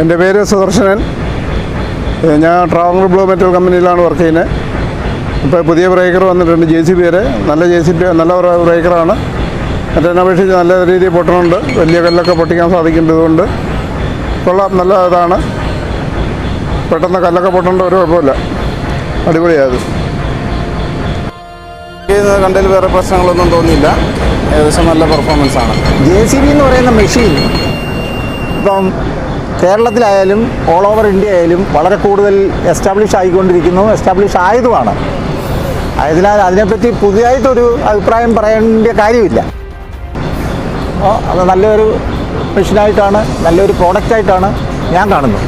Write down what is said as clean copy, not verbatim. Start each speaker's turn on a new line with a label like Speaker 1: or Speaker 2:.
Speaker 1: എൻ്റെ പേര് സുദർശനൻ. ഞാൻ ട്രാവൻകൂർ ബ്ലൂ മെറ്റൽ കമ്പനിയിലാണ് വർക്ക് ചെയ്യുന്നത്. ഇപ്പോൾ പുതിയ ബ്രേക്കർ വന്നിട്ടുണ്ട്, JCB വരെ. നല്ല JCB നല്ല ബ്രേക്കറാണ്. മറ്റേതിനെ അപേക്ഷിച്ച് നല്ല രീതിയിൽ പൊട്ടുന്നുണ്ട്. വലിയ കല്ലൊക്കെ പൊട്ടിക്കാൻ സാധിക്കേണ്ടതുകൊണ്ട് കൊള്ളാം, നല്ല ഇതാണ്. പെട്ടെന്ന് കല്ലൊക്കെ പൊട്ടേണ്ട ഒരു കുഴപ്പമില്ല, അടിപൊളിയായത്. കണ്ടതിൽ വേറെ പ്രശ്നങ്ങളൊന്നും തോന്നിയില്ല, ഏകദേശം നല്ല പെർഫോമൻസാണ്.
Speaker 2: JCB എന്ന് പറയുന്ന മെഷീൻ ഇപ്പം കേരളത്തിലായാലും ഓൾ ഓവർ ഇന്ത്യ ആയാലും വളരെ കൂടുതൽ എസ്റ്റാബ്ലിഷ് ആയിക്കൊണ്ടിരിക്കുന്നു, എസ്റ്റാബ്ലിഷ് ആയതുമാണ്. ആയതിനാൽ അതിനെപ്പറ്റി പുതിയതായിട്ടൊരു അഭിപ്രായം പറയേണ്ട കാര്യമില്ല. അത് നല്ലൊരു മെഷീനായിട്ടാണ്, നല്ലൊരു പ്രോഡക്റ്റായിട്ടാണ് ഞാൻ കാണുന്നത്.